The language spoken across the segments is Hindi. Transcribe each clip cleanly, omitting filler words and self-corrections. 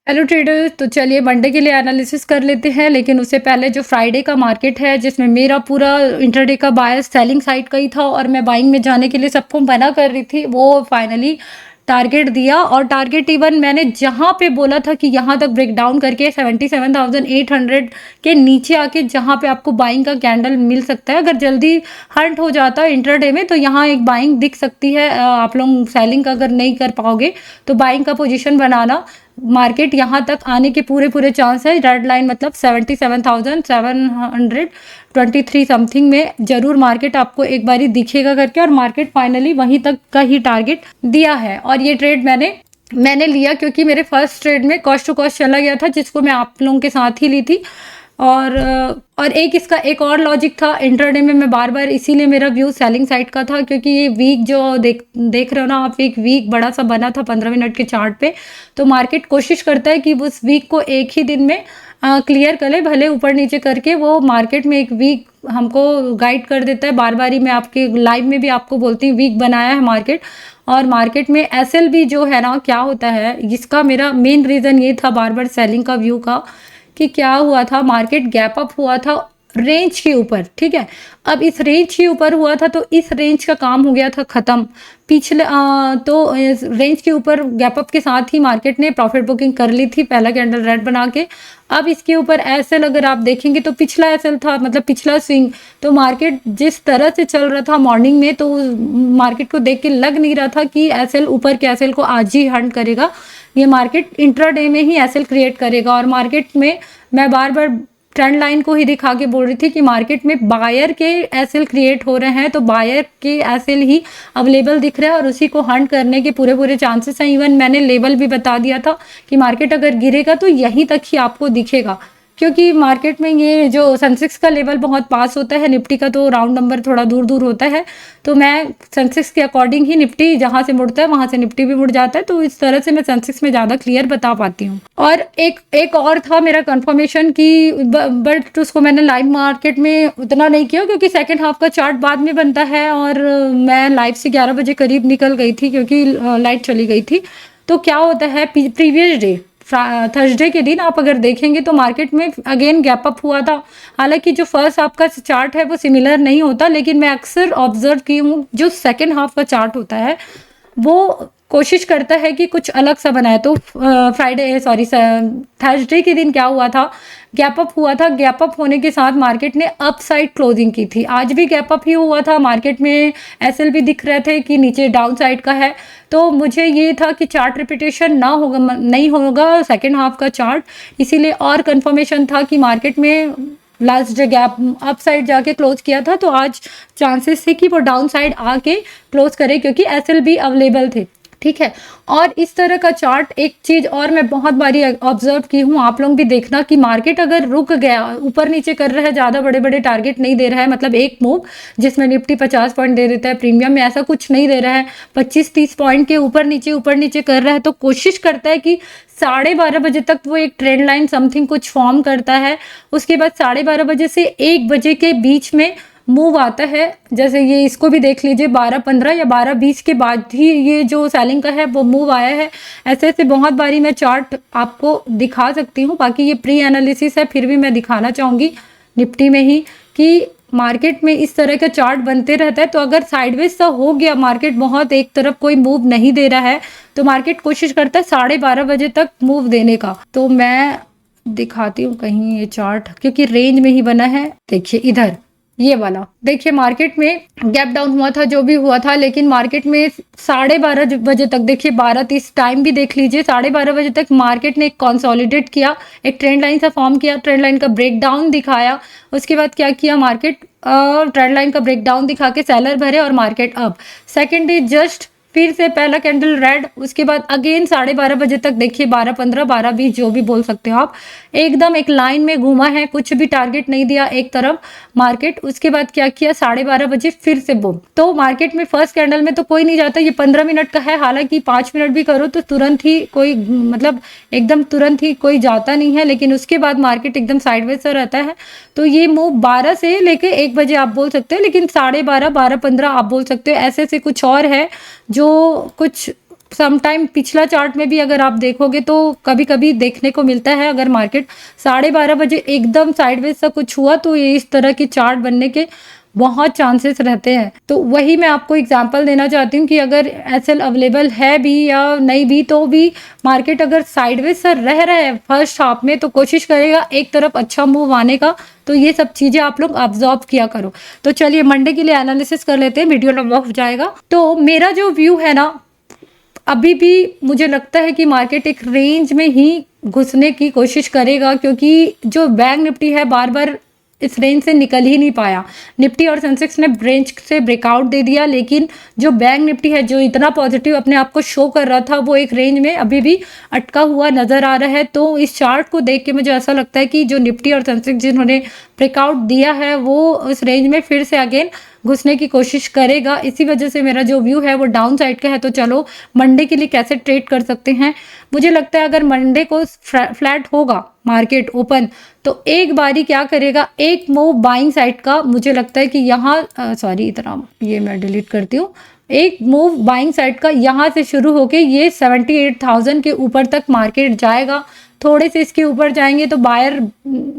हेलो ट्रेडर्स, तो चलिए मंडे के लिए एनालिसिस कर लेते हैं। लेकिन उससे पहले जो फ्राइडे का मार्केट है, जिसमें मेरा पूरा इंटरडे का बायस सेलिंग साइड का ही था और मैं बाइंग में जाने के लिए सबको मना कर रही थी, वो फाइनली टारगेट दिया। और टारगेट इवन मैंने जहाँ पे बोला था कि यहाँ तक ब्रेक डाउन करके 77,800 के नीचे आके जहाँ पे आपको बाइंग का कैंडल मिल सकता है, अगर जल्दी हंट हो जाता है इंटरडे में तो यहाँ एक बाइंग दिख सकती है। आप लोग सेलिंग का अगर नहीं कर पाओगे तो बाइंग का पोजीशन बनाना। मार्केट यहाँ तक आने के पूरे पूरे चांस है। रेड लाइन मतलब 77,723 समथिंग में जरूर मार्केट आपको एक बारी दिखेगा करके, और मार्केट फाइनली वहीं तक का ही टारगेट दिया है। और ये ट्रेड मैंने लिया क्योंकि मेरे फर्स्ट ट्रेड में कॉस्ट टू कॉस्ट चला गया था, जिसको मैं आप लोगों के साथ ही ली थी। और इसका एक और लॉजिक था इंट्राडे में, मैं बार बार इसीलिए मेरा व्यू सेलिंग साइड का था, क्योंकि ये वीक जो देख रहे हो ना आप, एक वीक बड़ा सा बना था 15 मिनट के चार्ट पे। तो मार्केट कोशिश करता है कि उस वीक को एक ही दिन में क्लियर कर ले, भले ऊपर नीचे करके। वो मार्केट में एक वीक हमको गाइड कर देता है। बार बार ही मैं आपके लाइव में भी आपको बोलती हूँ, वीक बनाया है मार्केट। और मार्केट में SLB जो है ना, क्या होता है, इसका मेरा मेन रीज़न ये था बार बार सेलिंग का व्यू का, कि क्या हुआ था, मार्केट गैप अप हुआ था रेंज के ऊपर। ठीक है, अब इस रेंज के ऊपर हुआ था तो इस रेंज का काम हो गया था ख़त्म पिछले तो इस रेंज के ऊपर गैप अप के साथ ही मार्केट ने प्रॉफिट बुकिंग कर ली थी, पहला कैंडल रेड बना के। अब इसके ऊपर एसएल अगर आप देखेंगे तो पिछला एसएल था, मतलब पिछला स्विंग। तो मार्केट जिस तरह से चल रहा था मॉर्निंग में, तो मार्केट को देख के लग नहीं रहा था कि एसएल ऊपर के एसएल को आज ही हंट करेगा। ये मार्केट इंट्राडे में ही एसएल क्रिएट करेगा। और मार्केट में मैं बार बार ट्रेंड लाइन को ही दिखा के बोल रही थी कि मार्केट में बायर के एसएल क्रिएट हो रहे हैं, तो बायर के एसएल ही अवेलेबल दिख रहा है और उसी को हंट करने के पूरे पूरे चांसेस हैं। इवन मैंने लेवल भी बता दिया था कि मार्केट अगर गिरेगा तो यहीं तक ही आपको दिखेगा, क्योंकि मार्केट में ये जो सेंसेक्स का लेवल बहुत पास होता है, निफ्टी का तो राउंड नंबर थोड़ा दूर दूर होता है। तो मैं सेंसेक्स के अकॉर्डिंग ही, निफ्टी जहाँ से मुड़ता है वहाँ से निफ्टी भी मुड़ जाता है, तो इस तरह से मैं सेंसेक्स में ज़्यादा क्लियर बता पाती हूँ। और एक और था मेरा कंफर्मेशन की, बट उसको मैंने लाइव मार्केट में उतना नहीं किया, क्योंकि सेकेंड हाफ का चार्ट बाद में बनता है और मैं लाइव से 11 बजे करीब निकल गई थी क्योंकि लाइट चली गई थी। तो क्या होता है, प्रीवियस डे थर्सडे के दिन आप अगर देखेंगे तो मार्केट में अगेन गैप अप हुआ था। हालांकि जो फर्स्ट हाफ का चार्ट है वो सिमिलर नहीं होता, लेकिन मैं अक्सर ऑब्जर्व की हूँ जो सेकेंड हाफ का चार्ट होता है वो कोशिश करता है कि कुछ अलग सा बनाए। तो थर्सडे के दिन क्या हुआ था, गैप अप हुआ था। गैप अप होने के साथ मार्केट ने अप साइड क्लोजिंग की थी। आज भी गैप अप ही हुआ था, मार्केट में एसएल भी दिख रहे थे कि नीचे डाउन साइड का है। तो मुझे ये था कि चार्ट रिपीटेशन नहीं होगा सेकेंड हाफ का चार्ट, इसीलिए और कंफर्मेशन था कि मार्केट में लास्ट जो गैप अप साइड जाके क्लोज किया था, तो आज चांसेस थे कि वो डाउन साइड आके क्लोज करे, क्योंकि एसएल भी अवेलेबल थे। ठीक है, और इस तरह का चार्ट, एक चीज़ और मैं बहुत बारी ऑब्जर्व की हूँ, आप लोग भी देखना, कि मार्केट अगर रुक गया, ऊपर नीचे कर रहा है, ज़्यादा बड़े बड़े टारगेट नहीं दे रहा है, मतलब एक मूव जिसमें निफ्टी 50 पॉइंट दे देता है, प्रीमियम में ऐसा कुछ नहीं दे रहा है, 25-30 पॉइंट के ऊपर नीचे कर रहा है, तो कोशिश करता है कि 12:30 बजे तक वो एक ट्रेंड लाइन समथिंग कुछ फॉर्म करता है। उसके बाद 12:30 बजे से 1 बजे के बीच में मूव आता है। जैसे ये इसको भी देख लीजिए, 12:15 या 12:20 के बाद ही ये जो सेलिंग का है वो मूव आया है। ऐसे ऐसे बहुत बारी मैं चार्ट आपको दिखा सकती हूँ, बाकी ये प्री एनालिसिस है, फिर भी मैं दिखाना चाहूँगी निफ्टी में ही कि मार्केट में इस तरह का चार्ट बनते रहता है। तो अगर साइडवेज सा हो गया, मार्केट बहुत एक तरफ कोई मूव नहीं दे रहा है, तो मार्केट कोशिश करता है 12:30 बजे तक मूव देने का। तो मैं दिखाती हूँ कहीं ये चार्ट, क्योंकि रेंज में ही बना है। देखिए इधर ये वाला, देखिए मार्केट में गैप डाउन हुआ था जो भी हुआ था, लेकिन मार्केट में 12:30 बजे तक, देखिए 12:30 टाइम भी देख लीजिए, 12:30 बजे तक मार्केट ने एक कंसोलिडेट किया, एक ट्रेंड लाइन सा फॉर्म किया, ट्रेंड लाइन का ब्रेक डाउन दिखाया। उसके बाद क्या किया मार्केट, ट्रेंड लाइन का ब्रेक डाउन दिखा के सेलर भरे और market up. Second day just फिर से पहला कैंडल रेड, उसके बाद अगेन 12:30 बजे तक देखिए 12:15 12:20 जो भी बोल सकते हो आप, एकदम एक लाइन में घूमा है, कुछ भी टारगेट नहीं दिया एक तरफ मार्केट। उसके बाद क्या किया, 12:30 बजे फिर से बूम। तो मार्केट में फर्स्ट कैंडल में तो कोई नहीं जाता, ये 15 मिनट का है, हालांकि 5 मिनट भी करो तो तुरंत ही कोई, मतलब एकदम तुरंत ही कोई जाता नहीं है, लेकिन उसके बाद मार्केट एकदम साइडवेज सा रहता है। तो ये मूव 12 से लेके 1 बजे आप बोल सकते हो, लेकिन 12:30 12:15 आप बोल सकते हो। ऐसे ऐसे कुछ और है जो कुछ सम टाइम पिछला चार्ट में भी अगर आप देखोगे तो कभी कभी देखने को मिलता है, अगर मार्केट 12:30 बजे एकदम साइडवेज सा कुछ हुआ तो ये इस तरह की चार्ट बनने के बहुत चांसेस रहते हैं। तो वही मैं आपको एग्जांपल देना चाहती हूँ कि अगर एसएल अवेलेबल है भी या नहीं भी, तो भी मार्केट अगर साइडवेज सा रह रहा है फर्स्ट हाफ में तो कोशिश करेगा एक तरफ अच्छा मूव आने का। तो ये सब चीजें आप लोग ऑब्जर्व किया करो। तो चलिए मंडे के लिए एनालिसिस कर लेते हैं, वीडियो लंबा हो जाएगा। तो मेरा जो व्यू है ना, अभी भी मुझे लगता है कि मार्केट एक रेंज में ही घुसने की कोशिश करेगा, क्योंकि जो बैंक निफ्टी है बार बार इस रेंज से निकल ही नहीं पाया। निफ्टी और सेंसेक्स ने रेंज से ब्रेकआउट दे दिया, लेकिन जो बैंक निफ्टी है जो इतना पॉजिटिव अपने आप को शो कर रहा था वो एक रेंज में अभी भी अटका हुआ नजर आ रहा है। तो इस चार्ट को देख के मुझे ऐसा लगता है कि जो निफ्टी और सेंसेक्स जिन्होंने ब्रेकआउट दिया है वो उस रेंज में फिर से अगेन घुसने की कोशिश करेगा। इसी वजह से मेरा जो व्यू है वो डाउन साइड का है। तो चलो मंडे के लिए कैसे ट्रेड कर सकते हैं। मुझे लगता है अगर मंडे को फ्लैट होगा मार्केट ओपन, तो एक बारी क्या करेगा, एक मूव बाइंग साइड का मुझे लगता है कि यहाँ सॉरी इतना ये मैं डिलीट करती हूँ। एक मूव बाइंग साइड का यहाँ से शुरू होके ये 78,000 के ऊपर तक मार्केट जाएगा। थोड़े से इसके ऊपर जाएंगे तो बायर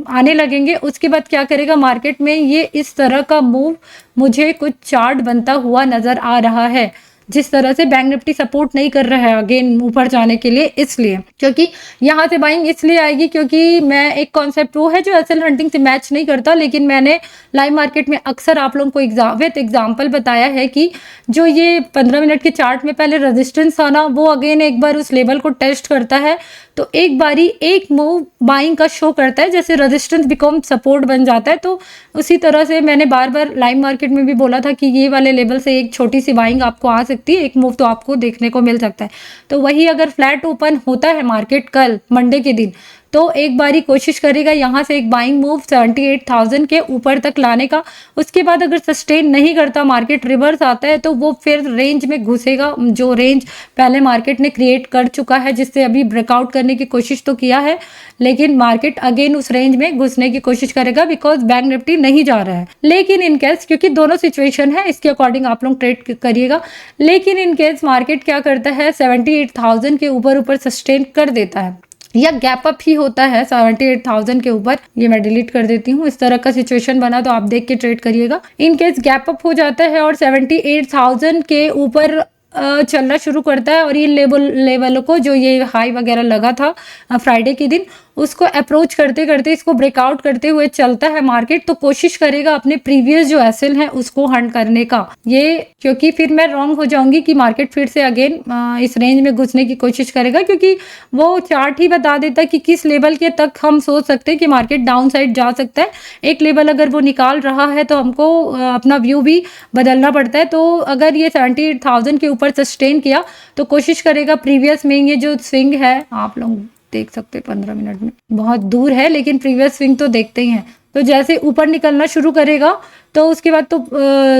आने लगेंगे। उसके बाद क्या करेगा मार्केट में, ये इस तरह का मूव मुझे कुछ चार्ट बनता हुआ नजर आ रहा है। जिस तरह से बैंक निफ्टी सपोर्ट नहीं कर रहा है अगेन ऊपर जाने के लिए, इसलिए क्योंकि यहाँ से बाइंग इसलिए आएगी क्योंकि मैं एक कॉन्सेप्ट वो है जो एसएल हंटिंग से मैच नहीं करता, लेकिन मैंने लाइव मार्केट में अक्सर आप लोगों को विद एग्जाम्पल बताया है कि जो ये 15 मिनट के चार्ट में पहले रेजिस्टेंस था ना, वो अगेन एक बार उस लेवल को टेस्ट करता है तो एक बारी एक मूव बाइंग का शो करता है, जैसे रेजिस्टेंस बिकम सपोर्ट बन जाता है। तो उसी तरह से मैंने बार बार लाइव मार्केट में भी बोला था कि ये वाले लेवल से एक छोटी सी बाइंग आपको आ सकती है, एक मूव तो आपको देखने को मिल सकता है। तो वही अगर फ्लैट ओपन होता है मार्केट कल मंडे के दिन, तो एक बारी कोशिश करेगा यहाँ से एक बाइंग मूव 78,000 के ऊपर तक लाने का। उसके बाद अगर सस्टेन नहीं करता, मार्केट रिवर्स आता है, तो वो फिर रेंज में घुसेगा, जो रेंज पहले मार्केट ने क्रिएट कर चुका है, जिससे अभी ब्रेकआउट करने की कोशिश तो किया है, लेकिन मार्केट अगेन उस रेंज में घुसने की कोशिश करेगा बिकॉज बैंक निफ्टी नहीं जा रहा है। लेकिन इन केस, क्योंकि दोनों सिचुएशन है, इसके अकॉर्डिंग आप लोग ट्रेड करिएगा। लेकिन इन केस मार्केट क्या करता है, 78,000 के ऊपर सस्टेन कर देता है या गैप अप ही होता है 78,000 के ऊपर, ये मैं डिलीट कर देती हूँ। इस तरह का सिचुएशन बना तो आप देख के ट्रेड करिएगा। इन केस गैप अप हो जाता है और 78,000 के ऊपर चलना शुरू करता है और ये लेवलों को, जो ये हाई वगैरह लगा था फ्राइडे के दिन, उसको अप्रोच करते करते इसको ब्रेकआउट करते हुए चलता है मार्केट, तो कोशिश करेगा अपने प्रीवियस जो एसएल है उसको हंट करने का। ये क्योंकि फिर मैं रॉन्ग हो जाऊंगी कि मार्केट फिर से अगेन इस रेंज में घुसने की कोशिश करेगा, क्योंकि वो चार्ट ही बता देता है कि किस लेवल के तक हम सोच सकते हैं कि मार्केट डाउन साइड जा सकता है। एक लेवल अगर वो निकाल रहा है तो हमको अपना व्यू भी बदलना पड़ता है। तो अगर ये 78,000 के ऊपर सस्टेन किया तो कोशिश करेगा प्रीवियस में, ये जो स्विंग है आप लोग देख सकते हैं 15 मिनट में, बहुत दूर है लेकिन प्रीवियस स्विंग तो देखते ही हैं। तो जैसे ऊपर निकलना शुरू करेगा तो उसके बाद तो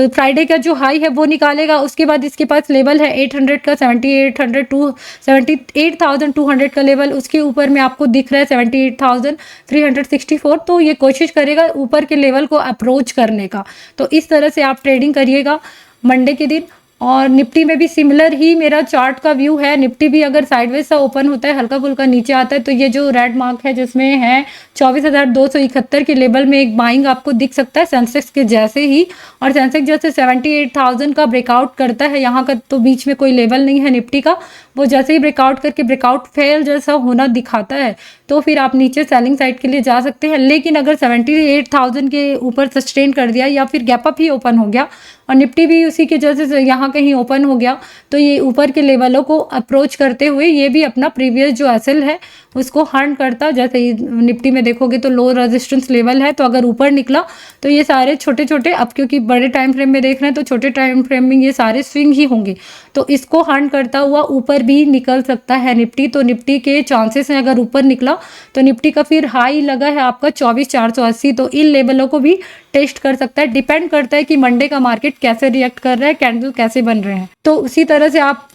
फ्राइडे का जो हाई है वो निकालेगा। उसके बाद इसके पास लेवल है 800 का, 78,200 का लेवल, उसके ऊपर में आपको दिख रहा है 78,364। तो ये कोशिश करेगा ऊपर के लेवल को अप्रोच करने का। तो इस तरह से आप ट्रेडिंग करिएगा मंडे के दिन। और निफ्टी में भी सिमिलर ही मेरा चार्ट का व्यू है। निफ्टी भी अगर साइडवेज सा ओपन होता है, हल्का फुल्का नीचे आता है, तो ये जो रेड मार्क है जिसमें है 24,271 के लेवल में एक बाइंग आपको दिख सकता है सेंसेक्स के जैसे ही। और सेंसेक्स जैसे 78,000 का ब्रेकआउट करता है, यहाँ का तो बीच में कोई लेवल नहीं है निफ्टी का, वो जैसे ही ब्रेकआउट करके ब्रेकआउट फेल जैसा होना दिखाता है तो फिर आप नीचे सेलिंग साइड के लिए जा सकते हैं। लेकिन अगर 78,000 के ऊपर सस्टेन कर दिया या फिर गैप अप ही ओपन हो गया और निफ्टी भी उसी के जैसे यहाँ कहीं ओपन हो गया, तो ये ऊपर के लेवलों को अप्रोच करते हुए ये भी अपना प्रीवियस जो एसएल है उसको हंट करता। जैसे निफ्टी में देखोगे तो लो रेजिस्टेंस लेवल है, तो अगर ऊपर निकला तो ये सारे छोटे छोटे, अब क्योंकि बड़े टाइम फ्रेम में देख रहे हैं तो छोटे टाइम फ्रेम में ये सारे स्विंग ही होंगे, तो इसको हंट करता हुआ ऊपर भी निकल सकता है निफ्टी। तो निफ्टी के चांसेस हैं, अगर ऊपर निकला तो निफ्टी का फिर हाई लगा है आपका 24,480, तो इन लेवलों को भी टेस्ट कर सकता है। डिपेंड करता है कि मंडे का मार्केट कैसे रिएक्ट कर रहा है, कैंडल कैसे बन रहे हैं। तो उसी तरह से आप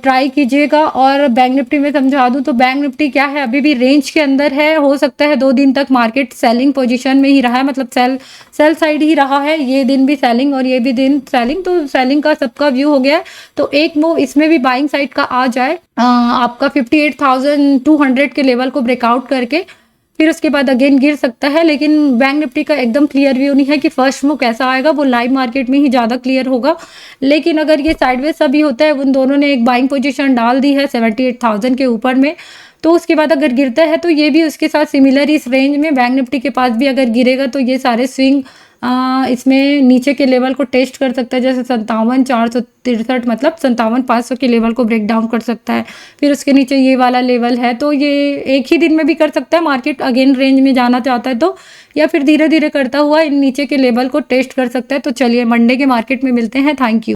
ट्राई कीजिएगा। और बैंक निफ्टी में समझा दूं तो बैंक निफ्टी क्या है, अभी भी रेंज के अंदर है। हो सकता है 2 दिन तक मार्केट सेलिंग पोजीशन में ही रहा है, मतलब सेल साइड ही रहा है। ये दिन भी सेलिंग और ये भी दिन सेलिंग, तो सेलिंग का सबका व्यू हो गया है। तो एक मूव इसमें भी बाइंग साइड का आ जाए आपका 58,200 के लेवल को ब्रेकआउट करके, फिर उसके बाद अगेन गिर सकता है। लेकिन बैंक निफ्टी का एकदम क्लियर व्यू नहीं है कि फर्स्ट मूव कैसा आएगा, वो लाइव मार्केट में ही ज़्यादा क्लियर होगा। लेकिन अगर ये साइडवेज सभी होता है, उन दोनों ने एक बाइंग पोजीशन डाल दी है 78,000 के ऊपर में, तो उसके बाद अगर गिरता है तो ये भी उसके साथ सिमिलर इस रेंज में बैंक निफ्टी के पास भी अगर गिरेगा तो ये सारे स्विंग इसमें नीचे के लेवल को टेस्ट कर सकता है, जैसे 57,463 मतलब 57,500 के लेवल को ब्रेक डाउन कर सकता है। फिर उसके नीचे ये वाला लेवल है, तो ये एक ही दिन में भी कर सकता है मार्केट अगेन रेंज में जाना चाहता है तो, या फिर धीरे धीरे करता हुआ इन नीचे के लेवल को टेस्ट कर सकता है। तो चलिए मंडे के मार्केट में मिलते हैं। Thank you.